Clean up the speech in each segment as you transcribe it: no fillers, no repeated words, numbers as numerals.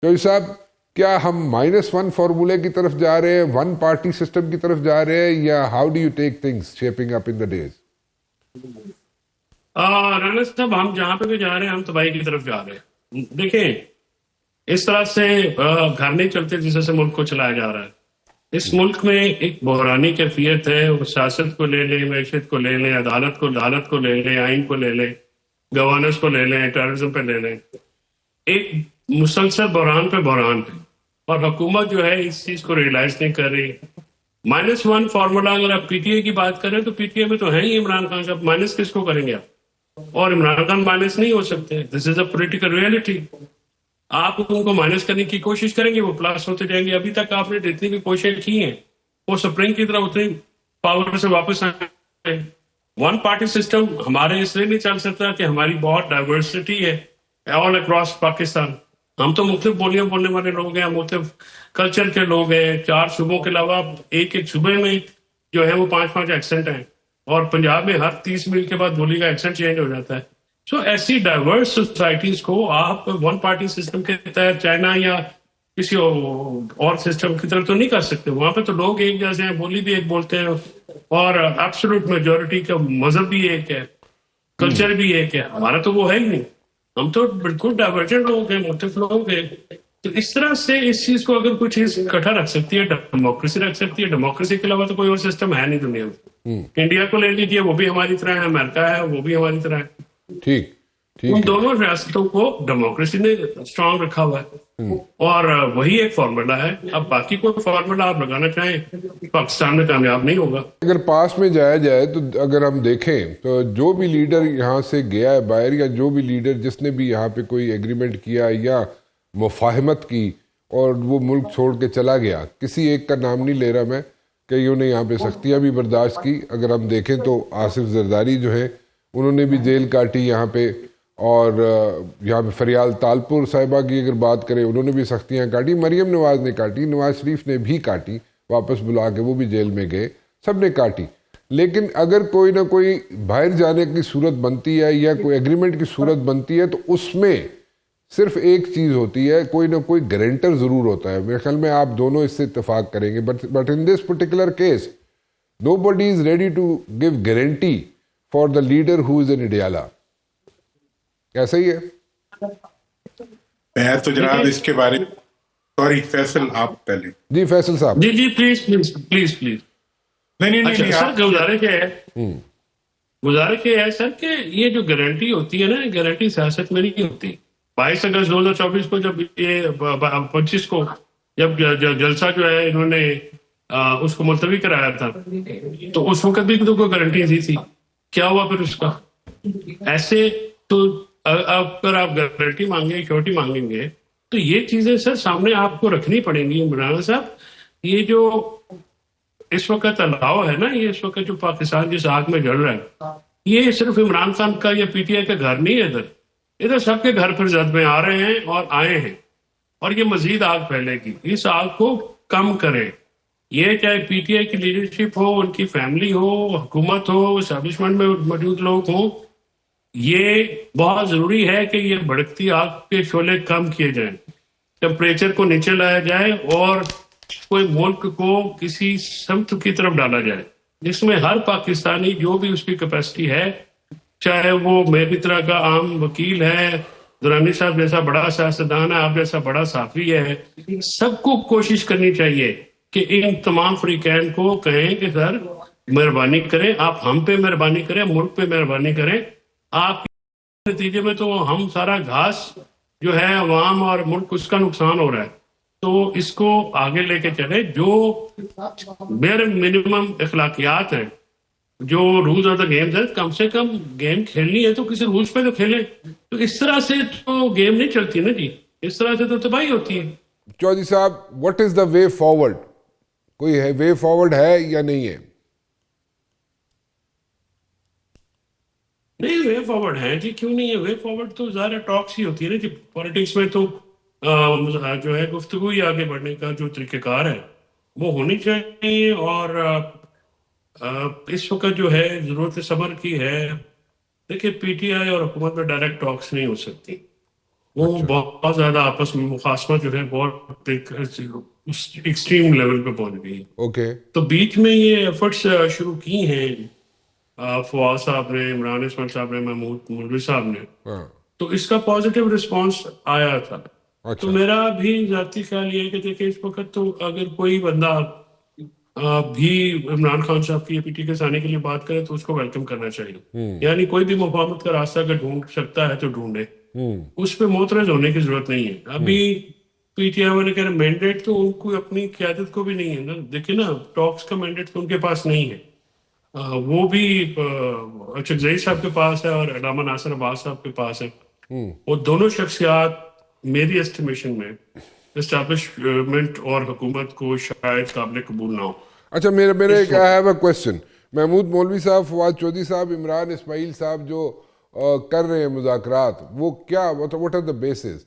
تو صاحب کیا ہم -1 فارمولے کی طرف جا رہے ہیں، ون پارٹی سسٹم کی طرف جا رہے ہیں، یا how do you take things shaping up in the days? Rana صاحب، ہم جہاں پہ بھی جا رہے ہیں ہم تباہی کی طرف جا رہے ہیں. دیکھیں، اس طرح سے گھر نہیں چلتے جس طرح سے ملک کو چلایا جا رہا ہے. اس ملک میں ایک بحرانی کیفیت ہے. وہ سیاست کو لے لیں، معیشت کو لے لیں، عدالت کو لے لیں، آئین کو لے لیں، گورننس کو لے لیں، ٹیررزم پہ لے لیں. ایک مسلسل بحران پہ بحران ہے، اور حکومت جو ہے اس چیز کو ریئلائز نہیں کر رہی. -1 فارمولا اگر آپ پی ٹی اے کی بات کریں تو پی ٹی اے میں تو ہے ہی عمران خان صاحب. مائنس کس کو کریں گے آپ؟ اور عمران خان مائنس نہیں ہو سکتے. دس از اے پولیٹیکل ریئلٹی. آپ ان کو مائنس کرنے کی کوشش کریں گے، وہ پلس ہوتے جائیں گے. ابھی تک آپ نے جتنی بھی کوششیں کی ہیں وہ سپرنگ کی طرح اتنی پاور سے واپس آئے. ون پارٹی سسٹم ہمارے اس لیے نہیں چل سکتا کہ ہماری بہت ڈائیورسٹی ہے آل اکراس پاکستان. ہم تو مختلف بولیاں بولنے والے لوگ ہیں، مختلف کلچر کے لوگ ہیں. 4 صوبوں کے علاوہ ایک صوبے میں جو ہے وہ 5 ایکسنٹ ہیں، اور پنجاب میں ہر 30 میل کے بعد بولی کا ایکسنٹ چینج ہو جاتا ہے. سو ایسی ڈائیورس سوسائٹیز کو آپ ون پارٹی سسٹم کے تحت چائنا یا کسی اور سسٹم کی طرف تو نہیں کر سکتے. وہاں پہ تو لوگ ایک جیسے ہیں، بولی بھی ایک بولتے ہیں، اور ایبسولوٹ میجورٹی کا مذہب بھی ایک ہے، کلچر بھی ایک ہے. ہمارا تو وہ ہے ہی نہیں. ہم تو بالکل ڈائیورجنٹ لوگ ہیں، مختلف لوگ ہیں. تو اس طرح سے اس چیز کو اگر کوئی چیز اکٹھا رکھ سکتی ہے، ڈیموکریسی رکھ سکتی ہے. ڈیموکریسی کے علاوہ تو کوئی اور سسٹم ہے نہیں دنیا میں. انڈیا کو لے لیجیے، وہ بھی ہماری طرح ہے. امریکہ ہے، وہ بھی ہماری طرح ہے. ٹھیک ان ٹھیک ہے. دونوں ریاستوں کو ڈیموکریسی نے اسٹرانگ رکھا ہوا ہے، اور وہی ایک فارمولا ہے. اب باقی کوئی فارمولا آپ لگانا چاہیں پاکستان میں کامیاب نہیں ہوگا. اگر پاس میں جایا جائے تو اگر ہم دیکھیں تو جو بھی لیڈر یہاں سے گیا ہے باہر، یا جو بھی لیڈر جس نے بھی یہاں پہ کوئی ایگریمنٹ کیا یا مفاہمت کی اور وہ ملک چھوڑ کے چلا گیا، کسی ایک کا نام نہیں لے رہا میں، کئیوں نے یہاں پہ سختیاں بھی برداشت کی. اگر ہم دیکھیں تو آصف زرداری جو ہیں انہوں نے بھی جیل کاٹی یہاں پہ، اور یہاں پہ فریال تالپور صاحبہ کی اگر بات کریں انہوں نے بھی سختیاں کاٹی. مریم نواز نے کاٹی، نواز شریف نے بھی کاٹی، واپس بلا کے وہ بھی جیل میں گئے، سب نے کاٹی. لیکن اگر کوئی نہ کوئی باہر جانے کی صورت بنتی ہے یا کوئی ایگریمنٹ کی صورت بنتی ہے تو اس میں صرف ایک چیز ہوتی ہے، کوئی نہ کوئی گارنٹر ضرور ہوتا ہے. میرے خیال میں آپ دونوں اس سے اتفاق کریں گے. But in this particular case nobody is ready to give guarantee for the leader who is in Ideala. ایسا ہی ہے. میں تو جناب اس کے بارے میں، سوری فیصل آپ پہلے. جی فیصل صاحب. جی پلیز پلیز پلیز پلیز. نہیں اچھا سر، گزارش یہ ہے سر کہ یہ جو گارنٹی ہوتی ہے نا، گارنٹی سیاست میں نہیں ہوتی. 22 اگست 2024 کو جب یہ 25 کو جب جلسہ جو ہے انہوں نے اس کو ملتوی کرایا تھا، تو اس وقت بھی تو کوئی گارنٹی نہیں تھی. کیا ہوا پھر اس کا؟ ایسے تو اگر آپ گارنٹی مانگیں، شیورٹی مانگیں گے تو یہ چیزیں سر سامنے آپ کو رکھنی پڑیں گی. عمران صاحب، یہ جو اس وقت الاؤ ہے نا، یہ اس وقت جو پاکستان جس آگ میں جل رہا ہے، یہ صرف عمران خان کا یا پی ٹی آئی کا گھر نہیں ہے. ادھر سب کے گھر پھر زد میں آ رہے ہیں اور آئے ہیں، اور یہ مزید آگ پھیلے گی. اس آگ کو کم کریں. یہ چاہے پی ٹی آئی کی لیڈرشپ ہو، ان کی فیملی ہو، حکومت ہو، اسٹیبلشمنٹ میں موجود لوگ ہوں، یہ بہت ضروری ہے کہ یہ بھڑکتی آگ کے شعلے کم کیے جائیں، ٹمپریچر کو نیچے لایا جائے، اور کوئی ملک کو کسی سمت کی طرف ڈالا جائے جس میں ہر پاکستانی جو بھی اس کی کیپیسٹی ہے، چاہے وہ میری طرح کا عام وکیل ہے، درانی صاحب جیسا بڑا سیاستدان ہے، آپ جیسا بڑا صحافی ہے، سب کو کوشش کرنی چاہیے کہ ان تمام فریقین کو کہیں کہ سر مہربانی کریں، آپ ہم پہ مہربانی کریں، ملک پہ مہربانی کریں. آپ کے نتیجے میں تو ہم سارا گھاس جو ہے عوام اور ملک اس کا نقصان ہو رہا ہے. تو اس کو آگے لے کے چلے. جو بیر منیمم اخلاقیات ہیں، جو رولز آف دا گیم ہے، کم سے کم گیم کھیلنی ہے تو کسی رولز پہ تو کھیلیں. تو اس طرح سے تو گیم نہیں چلتی نا جی، اس طرح سے تو تباہی ہوتی ہے. چودھری صاحب، what is the way forward? کوئی ہے وے فارورڈ ہے یا نہیں ہے؟ نہیں، وے فارورڈ ہے جی، کیوں نہیں ہے؟ وے فارورڈ تو ظاہر ٹاکس ہی ہوتی ہے نا جی. پالیٹکس میں تو جو ہے گفتگو ہی آگے بڑھنے کا جو طریقہ کار ہے وہ ہونی چاہیے. اور اس وقت جو ہے ضرورت صبر کی ہے. دیکھیں، پی ٹی آئی اور حکومت میں ڈائریکٹ ٹاکس نہیں ہو سکتی. وہ اچھا بہت زیادہ آپس میں مخاصمت جو ہے بہت ایکسٹریم لیول پہ پہنچ گئی ہے. اوکے تو بیچ میں یہ ایفرٹس شروع کی ہیں فواد صاحب نے، عمران اسماعیل صاحب نے، محمود مولوی صاحب نے. ہاں تو اس کا پازیٹیو رسپانس آیا تھا. تو اچھا میرا بھی ذاتی خیال یہ ہے کہ دیکھیں اس وقت تو اگر کوئی بندہ بھی عمران خان صاحب کی پی ٹی کے آنے کے لیے بات کرے تو اس کو ویلکم کرنا چاہیے. یعنی کوئی بھی مفاہمت کا راستہ اگر ڈھونڈ سکتا ہے تو ڈھونڈے، اس پہ معترض ہونے کی ضرورت نہیں ہے. ابھی پی ٹی آئی والے کہہ رہے مینڈیٹ تو ان کو اپنی قیادت کو بھی نہیں ہے نا. دیکھیں نا ٹاکس کا مینڈیٹ تو ان کے پاس نہیں ہے. وہ بھی اچھا صاحب کے پاس ہے اور علامہ ناصر عباس صاحب کے پاس ہے. وہ دونوں شخصیات میری اسٹیمیشن میں اسٹیبلشمنٹ اور حکومت کو شاید قابل قبول نہ ہو. اچھا میرے اس ایک I have a question. Mahmood مولوی صاحب، فواد چودھری صاحب، عمران اسماعیل صاحب جو کر رہے ہیں مذاکرات، وہ کیا واٹ آر دا بیسز؟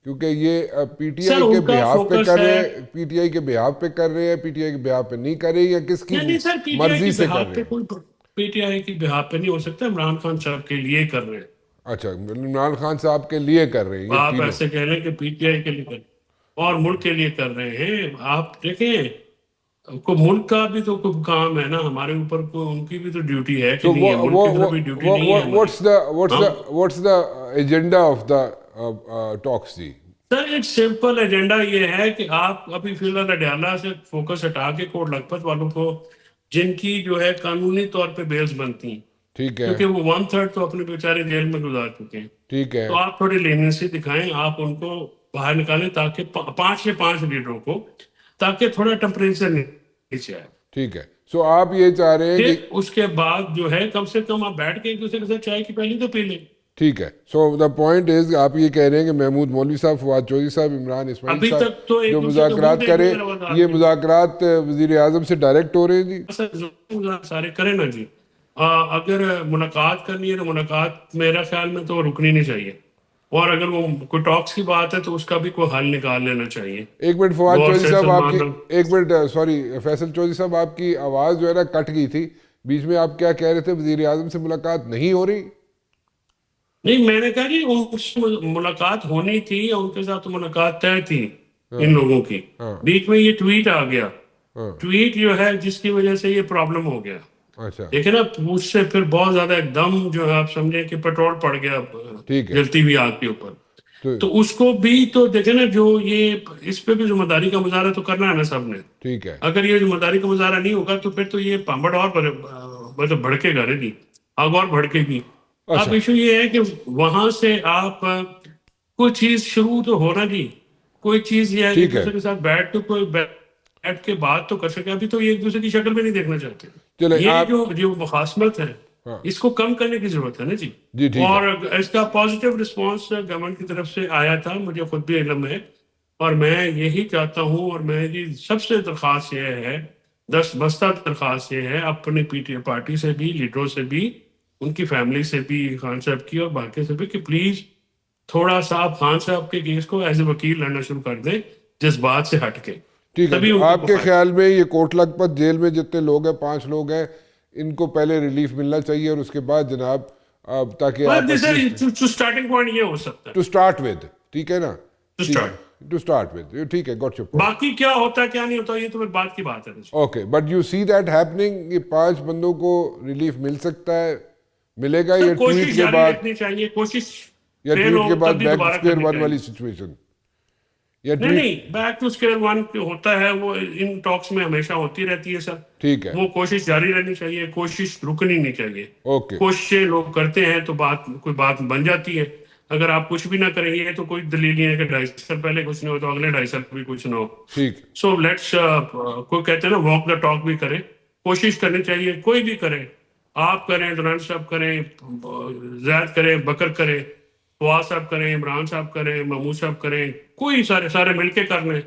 کیونکہ یہ پی ٹی سر آئی کے ان کا بہاف پہ فوکس کر رہے ہے. ہیں، پی ٹی آئی کے بہاف پہ کر رہے ہیں، پی ٹی آئی کے بہاف پہ نہیں کر رہے ہیں، یا کس کی نہیں سر، پی ٹی آئی مرضی کی سے کر بہاف رہے پہ ہیں؟ کوئی پی ٹی آئی کی بہاف پہ نہیں ہو سکتا. عمران خان صاحب کے لیے کر رہے ہیں. اچھا عمران خان صاحب کے لیے کر رہے ہیں یہ آپ تینوں؟ ایسے کہہ لیں کہ پی ٹی آئی کے لیے کر رہے ہیں اور ملک کے لیے کر رہے ہیں. آپ دیکھیں کو ملک کا بھی تو کوئی کام ہے نا ہمارے اوپر، کو ان کی بھی تو ڈیوٹی ہے کہ So نہیں ہے. ملک کی طرف بھی ڈیوٹی نہیں ہے ہماری. what's the agenda of the talks جی؟ سر ایک سمپل ایجنڈا یہ ہے کہ آپ ابھی فی الحال اڈیالہ سے فوکس ہٹا کے کوٹ لکھپت والوں کو، جن کی جو ہے قانونی طور پہ بیلز بنتی ہیں، ٹھیک ہے کیونکہ وہ 1/3 تو اپنے بیچارے جیل میں گزار چکے ہیں، ٹھیک ہے تو آپ تھوڑی لینینسی دکھائیں، آپ ان کو باہر نکالیں تاکہ 5 لیڈروں کو، تاکہ تھوڑا ٹمپریچر نیچے آئے. ٹھیک ہے. سو آپ یہ چاہ رہے ہیں پھر کہ اس کے بعد جو ہے کم سے کم آپ بیٹھ کے ایک دوسرے کے ساتھ چائے کی پہلی تو پی لیں. ٹھیک ہے. سو دا پوائنٹ از آپ یہ کہہ رہے ہیں کہ محمود مولوی صاحب، فواد چودھری صاحب، عمران اسماعیل ابھی صاحب تک تو ایک جو دوسرے کے منہ مذاکرات دیکھ کرے، لیں روادار یہ کے. مذاکرات وزیر اعظم سے ڈائریکٹ ہو رہے ہیں جی؟ سارے کریں نا جی. اگر ملاقات کرنی ہے تو ملاقات میرا خیال میں تو رکنی نہیں چاہیے. اور اگر وہ کوئی ٹاکس کی بات ہے تو اس کا بھی کوئی حل نکال لینا چاہیے. ایک منٹ فواد غور چودھری سے صاحب آپ کی، سلمان ایک منٹ سوری فیصل چودھری صاحب آپ کی آواز جو ہے نا کٹ گئی تھی بیچ میں. آپ کیا کہہ رہے تھے؟ وزیر اعظم سے ملاقات نہیں ہو رہی؟ نہیں، میں نے کہا جی ان سے ملاقات ہونی تھی، ان کے ساتھ ملاقات طے تھی ان لوگوں کی. ہاں بیچ میں یہ ٹویٹ آ گیا، ہاں ٹویٹ جو ہے جس کی وجہ سے یہ پرابلم ہو گیا. اچھا دیکھیں نا اس سے پھر بہت زیادہ ایک دم جو ہے آپ سمجھیں کہ پیٹرول پڑ گیا ٹھیک ہے. جلتی ہوئی آگ کے اوپر. تو تو اس کو بھی تو دیکھیں نا، جو یہ اس پہ بھی ذمہ داری کا مظاہرہ تو کرنا ہے نا سب نے. ٹھیک ہے. اگر یہ ذمہ داری کا مظاہرہ نہیں ہوگا تو پھر تو یہ پامبڑ اور مطلب بھڑکے گا نہیں، آگ اور بھڑکے گی. اب اچھا ایشو یہ ہے کہ وہاں سے آپ کوئی چیز شروع تو ہونا جی، کوئی چیز یہ ہے ایک ٹھیک ہے. دوسرے کے ساتھ بیٹھ کے بات تو کر سکے. ابھی تو یہ ایک دوسرے کی شکل بھی نہیں دیکھنا چاہتے. چلیں یہ آپ، جو مخاصمت ہے ہاں اس کو کم کرنے کی ضرورت ہے نا جی. جی ٹھیک ہے. اور اس کا پازیٹیو رسپانس گورنمنٹ کی طرف سے آیا تھا، مجھے خود بھی علم ہے. اور میں یہی چاہتا ہوں، اور میری سب سے درخواست یہ ہے، بستہ درخواست یہ ہے اپنی پی ٹی پارٹی سے بھی، لیڈروں سے بھی، ان کی فیملی سے بھی، خان صاحب کی اور باقی سے بھی، کہ پلیز تھوڑا سا آپ خان صاحب کے کیس کو ایز اے وکیل لڑنا شروع کر دیں، جذبات سے ہٹ کے. ٹھیک ہے. تبھی تو ان کو آپ کے فائدہ. خیال میں یہ کوٹ لکھپت جیل میں جتنے لوگ ہیں، 5 لوگ ہیں، ان کو پہلے ریلیف ملنا چاہیے اور اس کے بعد جناب تاکہ آپ ایٹ لیسٹ اسٹارٹنگ پوائنٹ یہ ہو سکتا ہے ٹو اسٹارٹ ود، ٹھیک ہے نا؟ ٹو ٹھیک اسٹارٹ. ہے، ٹو اسٹارٹ ود. ٹھیک ہے، گاٹ یور پوائنٹ. باقی کیا ہوتا ہے کیا نہیں ہوتا یہ تو پھر بات کی بات ہے. Okay, but you see that happening, یہ 5 بندوں کو ریلیف مل سکتا ہے، ملے گا سر یہ ٹویٹ کوشش کے جاری بعد، رکھنی چاہیے، کوشش یا فیل ٹویٹ ہو کے بعد تب بھی بیک ٹو دوبارہ اسکوائر کرنی ون چاہیے. والی سچویشن؟ یا نہیں ٹویٹ، نہیں، بیک ٹو اسکوائر ون ہوتا ہے وہ ان ٹاکس میں ہمیشہ ہوتی رہتی ہے سر. ٹھیک ہے. وہ کوشش جاری رہنی چاہیے، کوشش رکنی نہیں چاہیے. اوکے کوششیں لوگ کرتے ہیں تو کوئی بات بن جاتی ہے. اگر آپ کچھ بھی نہ کریں گے تو کوئی دلیل نہیں ہے کہ 2.5 سال پہلے کچھ نہیں ہو تو اگلے 2.5 سال بھی کچھ نہ ہو. ٹھیک. سو لیٹس کوئی کہتے ہیں نا واک دا ٹاک بھی کریں، کوشش کرنی چاہیے. کوئی بھی کرے، آپ کریں، دوران صاحب کریں، زید کریں، بکر کریں، فواد صاحب کریں، عمران صاحب کریں، محمود صاحب کریں، کوئی سارے مل کے کر لیں.